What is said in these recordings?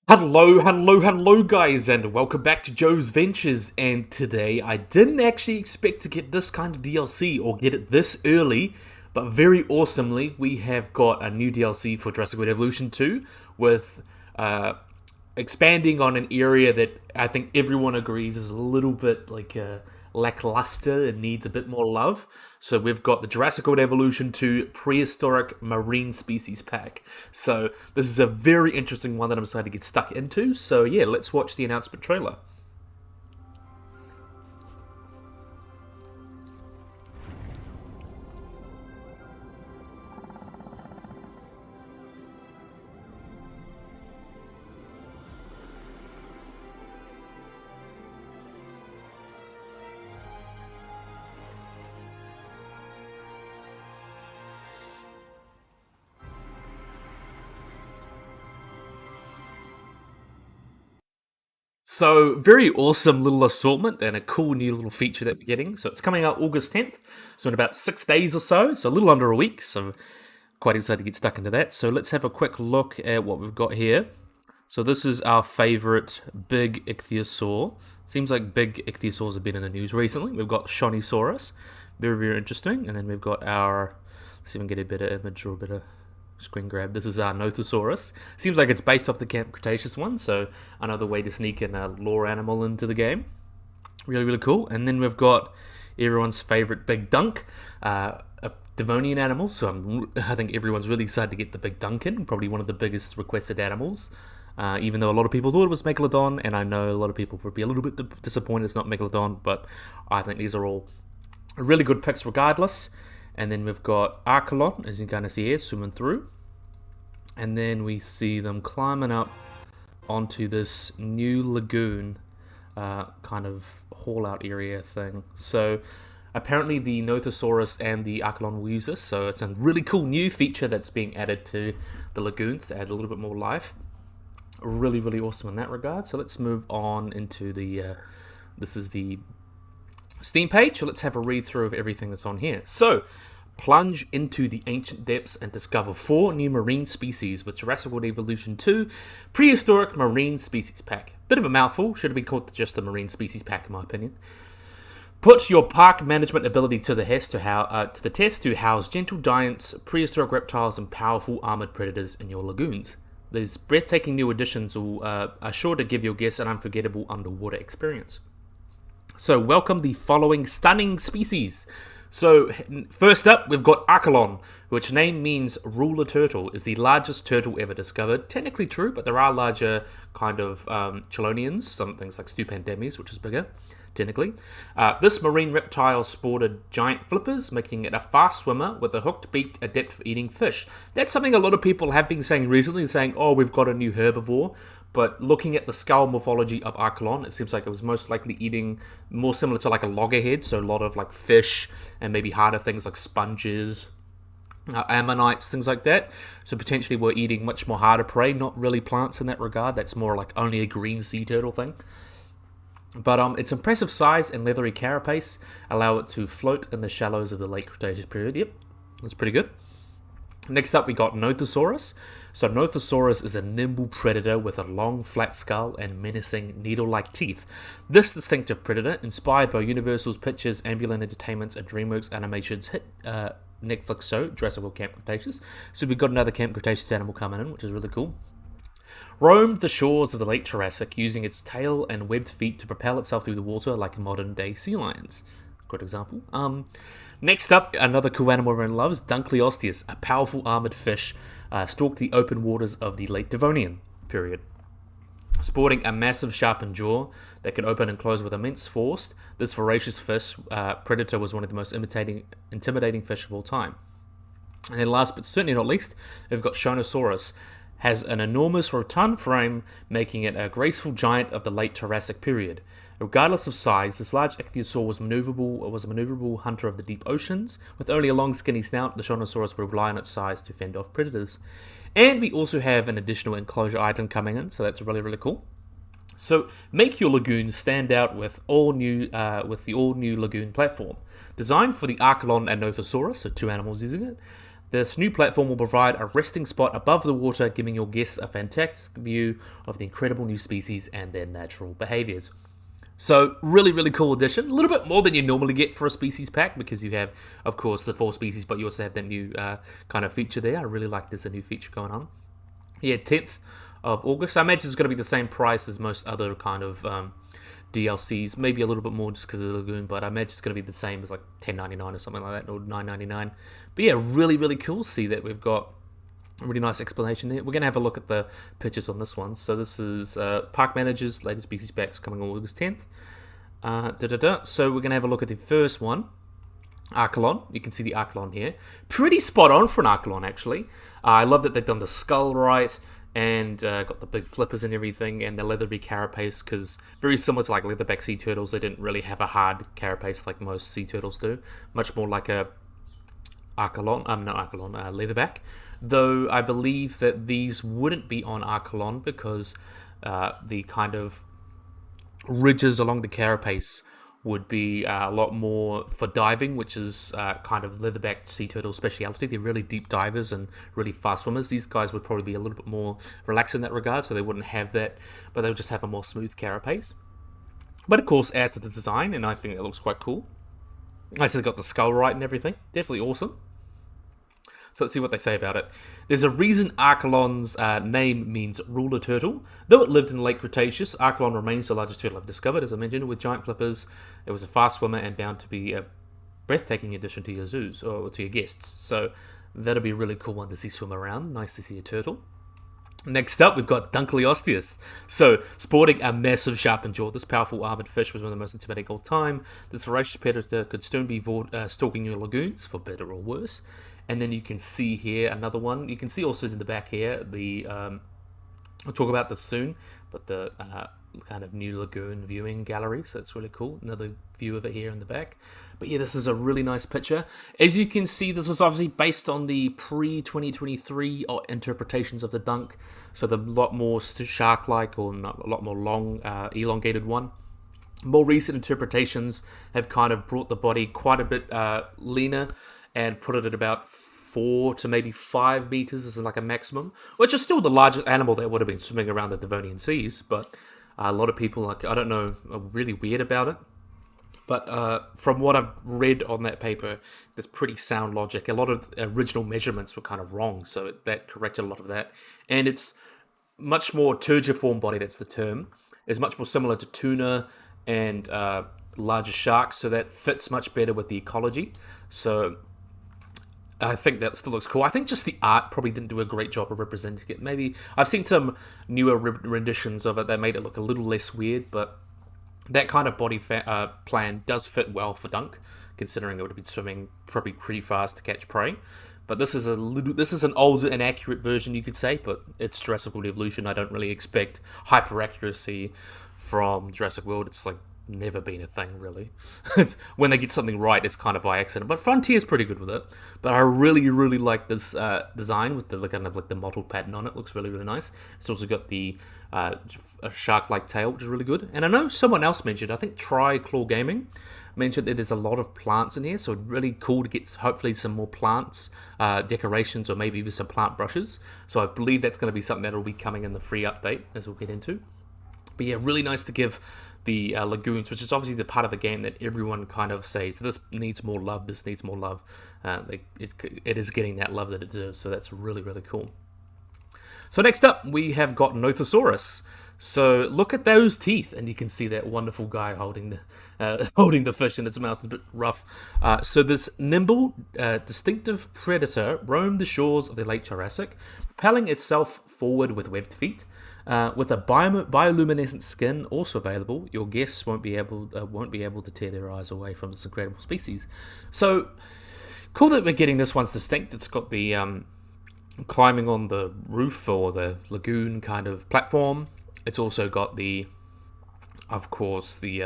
Hello guys, and welcome back to Joe's Ventures. And today, I didn't actually expect to get this kind of DLC or get it this early, but very awesomely, we have got a new DLC for Jurassic World Evolution 2 with expanding on an area that I think everyone agrees is a little bit lackluster and needs a bit more love. So we've got the Jurassic World Evolution 2 Prehistoric Marine Species Pack. So this is a very interesting one that I'm excited to get stuck into. So yeah, let's watch the announcement trailer. So very awesome little assortment and a cool new little feature that we're getting. So it's coming out August 10th, so in about 6 days or so a little under a week. So quite excited to get stuck into that. So let's have a quick look at what we've got here. So this is our favorite big ichthyosaur. Seems like big ichthyosaurs have been in the news recently. We've got Shonisaurus, very interesting, and then we've got our. Let's see if we can get a better image or a better screen grab. This is our Nothosaurus. Seems like it's based off the Camp Cretaceous one, so another way to sneak in a lore animal into the game. Really cool. And then we've got everyone's favorite big dunk, a Devonian animal. So I think everyone's really excited to get the big dunk in. Probably one of the biggest requested animals. Even though a lot of people thought it was Megalodon, and I know a lot of people would be a little bit disappointed it's not Megalodon, but I think these are all really good picks regardless. And then we've got Archelon, as you can kind of see here, swimming through. And then we see them climbing up onto this new lagoon kind of haul out area thing. So apparently the Nothosaurus and the Archelon will use this, so it's a really cool new feature that's being added to the lagoons to add a little bit more life. Really awesome in that regard. So let's move on into the this is the Steam page. So let's have a read through of everything that's on here. So plunge into the ancient depths and discover 4 new marine species with Jurassic World Evolution 2 Prehistoric Marine Species Pack. Bit of a mouthful, should have been called just the Marine Species Pack in my opinion. Put your park management ability to the test to house gentle giants, prehistoric reptiles, and powerful armored predators in your lagoons. These breathtaking new additions are sure to give your guests an unforgettable underwater experience. So welcome the following stunning species. So first up, we've got Archelon, which name means ruler turtle, is the largest turtle ever discovered. Technically true, but there are larger kind of chelonians, some things like Stupandemes, which is bigger, technically. This marine reptile sported giant flippers, making it a fast swimmer with a hooked beak adept for eating fish. That's something a lot of people have been saying recently, saying, oh, we've got a new herbivore. But looking at the skull morphology of Archelon, it seems like it was most likely eating more similar to like a loggerhead, so a lot of like fish and maybe harder things like sponges, ammonites, things like that. So potentially we're eating much more harder prey, not really plants in that regard. That's more like only a green sea turtle thing. But its impressive size and leathery carapace allow it to float in the shallows of the late Cretaceous period. Yep, that's pretty good. Next up, we got Nothosaurus. So Nothosaurus is a nimble predator with a long, flat skull and menacing, needle-like teeth. This distinctive predator, inspired by Universal's Pictures, Ambulant Entertainment's, and DreamWorks Animation's hit Netflix show, Jurassic World Camp Cretaceous. So we've got another Camp Cretaceous animal coming in, which is really cool. Roamed the shores of the late Jurassic, using its tail and webbed feet to propel itself through the water like modern-day sea lions. Good example. Next up, another cool animal everyone loves, Dunkleosteus, a powerful armored fish, stalked the open waters of the late Devonian period. Sporting a massive sharpened jaw that could open and close with immense force, this voracious fish predator was one of the most intimidating fish of all time. And then last but certainly not least, we've got Shonisaurus. Has an enormous rotund frame, making it a graceful giant of the late Jurassic period. Regardless of size, this large ichthyosaur was a maneuverable hunter of the deep oceans. With only a long skinny snout, the Shonisaurus would rely on its size to fend off predators. And we also have an additional enclosure item coming in, so that's really cool. So make your lagoon stand out with the all new lagoon platform. Designed for the Archelon and Nothosaurus, so 2 animals using it, This new platform will provide a resting spot above the water, giving your guests a fantastic view of the incredible new species and their natural behaviors. So, really, really cool addition. A little bit more than you normally get for a species pack, because you have, of course, the 4 species, but you also have that new kind of feature there. I really like there's a new feature going on. Yeah, 10th of August. I imagine it's going to be the same price as most other kind of DLCs, maybe a little bit more just because of the Lagoon, but I imagine it's going to be the same as like $10.99 or something like that, or $9.99. But yeah, really, really cool. See that we've got a really nice explanation there. We're going to have a look at the pictures on this one. So this is Park Manager's latest species packs coming on August 10th. So we're going to have a look at the first one, Archelon. You can see the Archelon here. Pretty spot on for an Archelon, actually. I love that they've done the skull right, and got the big flippers and everything, and the leathery carapace, because very similar to like leatherback sea turtles, they didn't really have a hard carapace like most sea turtles do. Much more like a leatherback. Though I believe that these wouldn't be on Archelon because the kind of ridges along the carapace would be a lot more for diving, which is kind of leatherback sea turtle speciality. They're really deep divers and really fast swimmers. These guys would probably be a little bit more relaxed in that regard, so they wouldn't have that, but they would just have a more smooth carapace. But of course, adds to the design, and I think it looks quite cool. I said they got the skull right and everything. Definitely awesome. So let's see what they say about it. There's a reason Archelon's name means ruler turtle. Though it lived in the late Cretaceous, Archelon remains the largest turtle I've discovered, as I mentioned, with giant flippers. It was a fast swimmer and bound to be a breathtaking addition to your zoos, or to your guests. So that'll be a really cool one to see swim around. Nice to see a turtle. Next up, we've got Dunkleosteus. So, sporting a massive sharpened jaw, this powerful armored fish was one of the most intimidating of all time. This voracious predator could soon be stalking your lagoons, for better or worse. And then you can see here another one. You can see also in the back here, I'll talk about this soon, but the kind of new Lagoon viewing gallery, so it's really cool. Another view of it here in the back. But yeah, this is a really nice picture. As you can see, this is obviously based on the pre-2023 interpretations of the Dunk, so the lot more shark-like, or a lot more long, elongated one. More recent interpretations have kind of brought the body quite a bit leaner, and put it at about 4 to maybe 5 meters as like a maximum, which is still the largest animal that would have been swimming around the Devonian seas. But a lot of people, like, I don't know, are really weird about it. But from what I've read on that paper, there's pretty sound logic. A lot of original measurements were kind of wrong, so that corrected a lot of that. And it's much more turgiform body, that's the term. It's much more similar to tuna and larger sharks, so that fits much better with the ecology. So I think that still looks cool. I think just the art probably didn't do a great job of representing it. Maybe I've seen some newer renditions of it that made it look a little less weird, but that kind of body plan does fit well for Dunk, considering it would have been swimming probably pretty fast to catch prey. But this is an older, inaccurate version, you could say, but it's Jurassic World Evolution. I don't really expect hyper accuracy from Jurassic World. It's like never been a thing, really. When they get something right, it's kind of by accident. But Frontier's pretty good with it. But I really, really like this design with the kind of like the mottled pattern on it. Looks really, really nice. It's also got the a shark-like tail, which is really good. And I know someone else mentioned, I think Claw Gaming mentioned that there's a lot of plants in here, so it's really cool to get hopefully some more plants, decorations, or maybe even some plant brushes. So I believe that's going to be something that will be coming in the free update, as we'll get into. But yeah, really nice to give the lagoons, which is obviously the part of the game that everyone kind of says, this needs more love, this needs more love. It is getting that love that it deserves, so that's really, really cool. So next up, we have got Nothosaurus. So look at those teeth, and you can see that wonderful guy holding the fish in its mouth. It's a bit rough. So this nimble, distinctive predator roamed the shores of the late Jurassic, propelling itself forward with webbed feet. With a bioluminescent skin also available, your guests won't be able to tear their eyes away from this incredible species. So cool that we're getting this one's distinct. It's got the climbing on the roof or the lagoon kind of platform. It's also got the, of course, the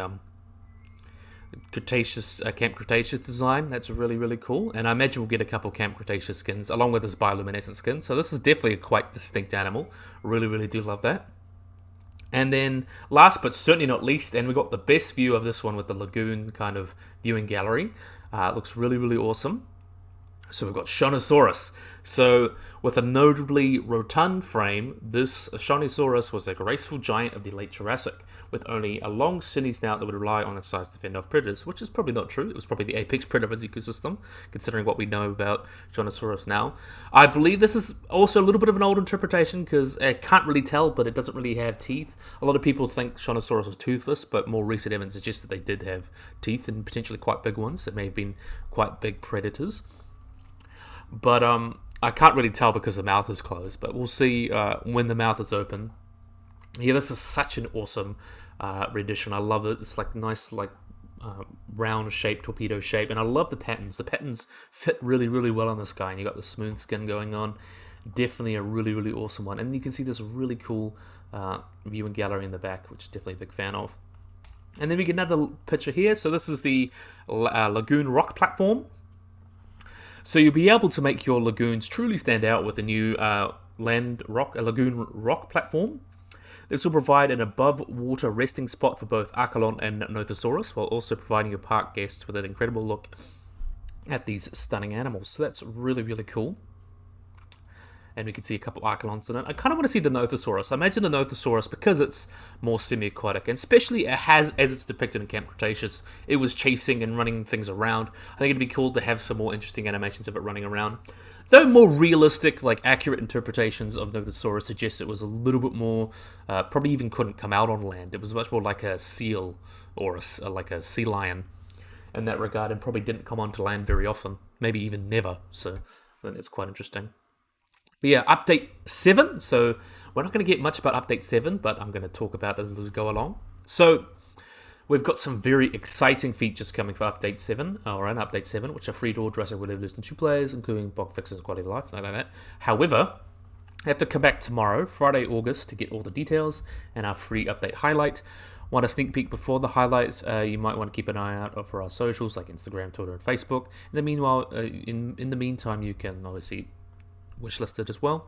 Cretaceous Camp Cretaceous design. That's really, really cool. And I imagine we'll get a couple Camp Cretaceous skins along with this bioluminescent skin. So this is definitely a quite distinct animal. Really, really do love that. And then last but certainly not least, and we got the best view of this one with the lagoon kind of viewing gallery. It looks really, really awesome. So we've got Shonisaurus. So with a notably rotund frame, this Shonisaurus was a graceful giant of the late Jurassic, with only a long skinny snout that would rely on its size to fend off predators, which is probably not true. It was probably the apex predator of its ecosystem, considering what we know about Shonisaurus now. I believe this is also a little bit of an old interpretation, because I can't really tell, but it doesn't really have teeth. A lot of people think Shonisaurus was toothless, but more recent evidence suggests that they did have teeth, and potentially quite big ones, that may have been quite big predators. But I can't really tell because the mouth is closed. But we'll see when the mouth is open. Yeah, this is such an awesome rendition. I love it. It's like nice, like round shape, torpedo shape, and I love the patterns. The patterns fit really, really well on this guy. And you got the smooth skin going on. Definitely a really, really awesome one. And you can see this really cool viewing gallery in the back, which is definitely a big fan of. And then we get another picture here. So this is the Lagoon rock platform. So you'll be able to make your lagoons truly stand out with a new Lagoon rock platform. This will provide an above-water resting spot for both Archelon and Nothosaurus, while also providing your park guests with an incredible look at these stunning animals. So that's really, really cool. And we can see a couple Archelons in it. I kind of want to see the Nothosaurus. I imagine the Nothosaurus, because it's more semi-aquatic, and especially as it's depicted in Camp Cretaceous, it was chasing and running things around. I think it'd be cool to have some more interesting animations of it running around. Though more realistic, like accurate interpretations of Nothosaurus suggest it was a little bit more, probably even couldn't come out on land. It was much more like a seal or like a sea lion in that regard, and probably didn't come onto land very often, maybe even never. So I think that's quite interesting. But yeah, update 7. So we're not going to get much about update 7, but I'm going to talk about it as we go along. So we've got some very exciting features coming for update 7, or an update 7, which are free to all Jurassic World Evolution 2 players, including bug fixes and quality of life, like that. However, I have to come back tomorrow, Friday, August, to get all the details and our free update highlight. Want a sneak peek before the highlight? You might want to keep an eye out for our socials like Instagram, Twitter, and Facebook. In the meantime, you can obviously wishlisted as well.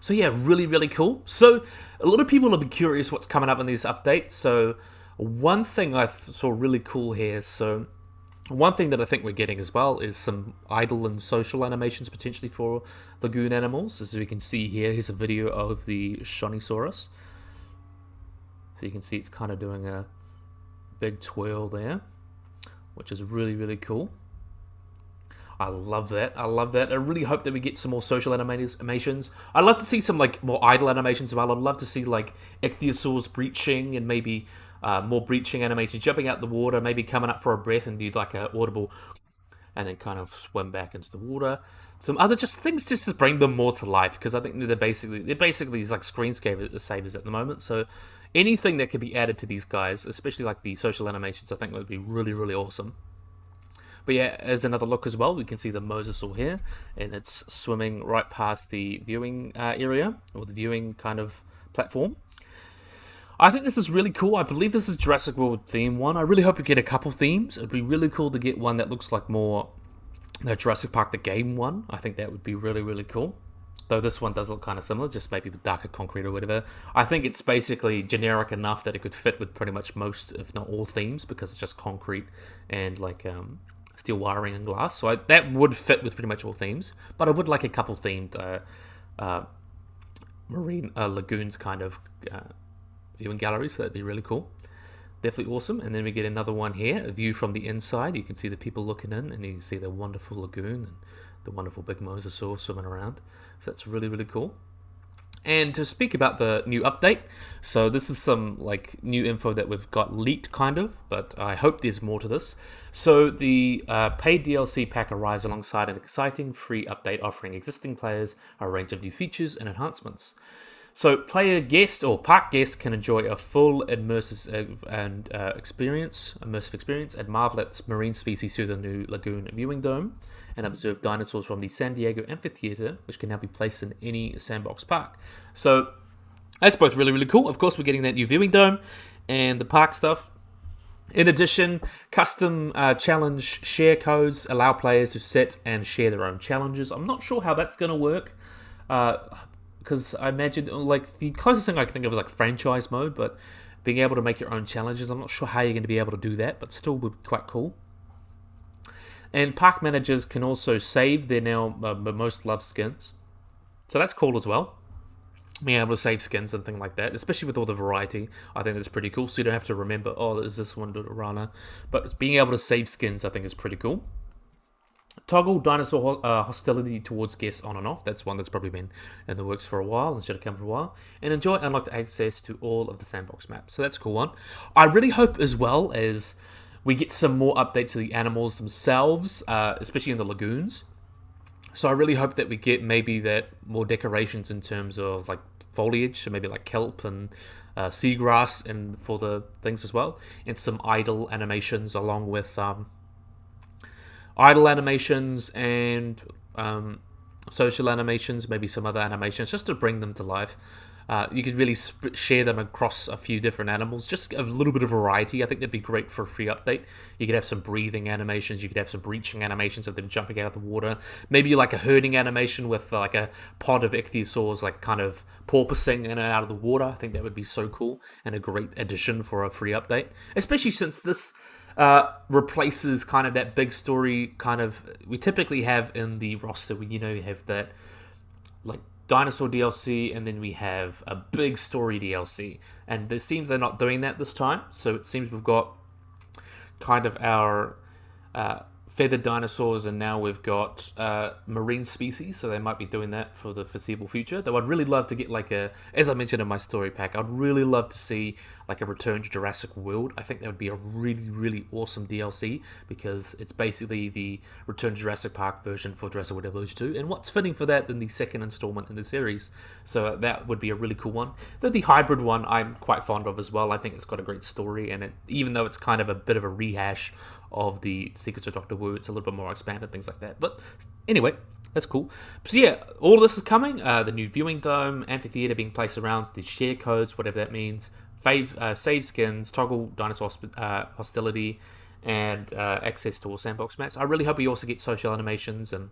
So yeah, really, really cool. So a lot of people will be curious what's coming up in these updates. So one thing I saw really cool here. So one thing that I think we're getting as well is some idle and social animations potentially for Lagoon animals. As we can see here, here's a video of the Shonisaurus. So you can see it's kind of doing a big twirl there, which is really, really cool. I love that. I really hope that we get some more social animations. I'd love to see some like more idle animations as well. I'd love to see like ichthyosaurs breaching, and maybe more breaching animations, jumping out the water, maybe coming up for a breath and do like a audible, and then kind of swim back into the water. Some other just things just to bring them more to life, because I think they're basically like screensavers at the moment. So anything that could be added to these guys, especially like the social animations, I think would be really, really awesome. But yeah, as another look as well, we can see the mosasaur here, and it's swimming right past the viewing area, or the viewing kind of platform. I think this is really cool. I believe this is Jurassic World theme one. I really hope we get a couple themes. It'd be really cool to get one that looks like more Jurassic Park the game one. I think that would be really, really cool. Though this one does look kind of similar, just maybe with darker concrete or whatever. I think it's basically generic enough that it could fit with pretty much most, if not all, themes, because it's just concrete and like steel wiring and glass. So that would fit with pretty much all themes. But I would like a couple themed marine lagoons kind of viewing galleries. So that'd be really cool. Definitely awesome. And then we get another one here, a view from the inside. You can see the people looking in, and you can see the wonderful lagoon and the wonderful big mosasaur swimming around. So that's really, really cool. And to speak about the new update, so this is some like new info that we've got leaked kind of, but I hope there's more to this. So the paid DLC pack arrives alongside an exciting free update offering existing players a range of new features and enhancements. So player guest or park guests can enjoy a full immersive experience and marvel at marine species through the new Lagoon viewing dome, and observe dinosaurs from the San Diego Amphitheater, which can now be placed in any sandbox park. So that's both really, really cool. Of course, we're getting that new viewing dome and the park stuff. In addition, custom challenge share codes allow players to set and share their own challenges. I'm not sure how that's going to work, because I imagine like the closest thing I can think of is like franchise mode, but being able to make your own challenges, I'm not sure how you're going to be able to do that, but still would be quite cool. And park managers can also save their now most loved skins. So that's cool as well. Being able to save skins and things like that, especially with all the variety, I think that's pretty cool. So you don't have to remember, oh, is this one Rana? But being able to save skins, I think is pretty cool. Toggle dinosaur hostility towards guests on and off. That's one that's probably been in the works for a while and should have come for a while. And enjoy unlocked access to all of the sandbox maps. So that's a cool one. I really hope as well as we get some more updates to the animals themselves, especially in the lagoons. So I really hope that we get maybe that more decorations in terms of like foliage, so maybe like kelp and seagrass and for the things as well, and some idle animations along with idle animations and social animations, maybe some other animations, just to bring them to life. You could really share them across a few different animals, just a little bit of variety. I think that'd be great for a free update. You could have some breathing animations, you could have some breaching animations of them jumping out of the water, maybe like a herding animation with like a pod of ichthyosaurs like kind of porpoising in and out of the water. I think that would be so cool and a great addition for a free update, especially since this replaces kind of that big story kind of we typically have in the roster. We have that like dinosaur DLC, and then we have a big story DLC, and it seems they're not doing that this time. So it seems we've got kind of our feathered dinosaurs, and now we've got marine species, so they might be doing that for the foreseeable future. Though I'd really love to get like as I mentioned in my story pack, I'd really love to see like a return to Jurassic World. I think that would be a really, really awesome DLC, because it's basically the Return to Jurassic Park version for Jurassic World Evolution 2, and what's fitting for that than the second installment in the series. So that would be a really cool one. The hybrid one I'm quite fond of as well. I think it's got a great story, and even though it's kind of a bit of a rehash of the Secrets of Dr. Wu, it's a little bit more expanded, things like that. But anyway, that's cool. So yeah, all of this is coming. The new viewing dome, amphitheater being placed around, the share codes, whatever that means, save skins, toggle dinosaur hostility, and access to all sandbox maps. I really hope we also get social animations and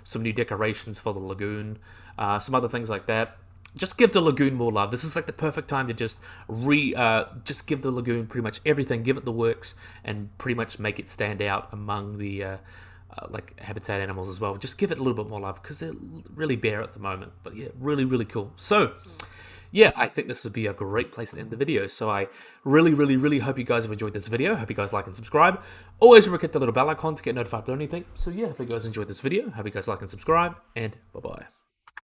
some new decorations for the lagoon, some other things like that. Just give the lagoon more love. This is like the perfect time to just give the lagoon pretty much everything, give it the works, and pretty much make it stand out among the like habitat animals as well. Just give it a little bit more love, because they're really bare at the moment. But yeah, really, really cool. So yeah, I think this would be a great place to end the video. So I really, really, really hope you guys have enjoyed this video. Hope you guys like and subscribe. Always remember to hit the little bell icon to get notified about anything. So yeah, hope you guys enjoyed this video. Hope you guys like and subscribe, and bye-bye.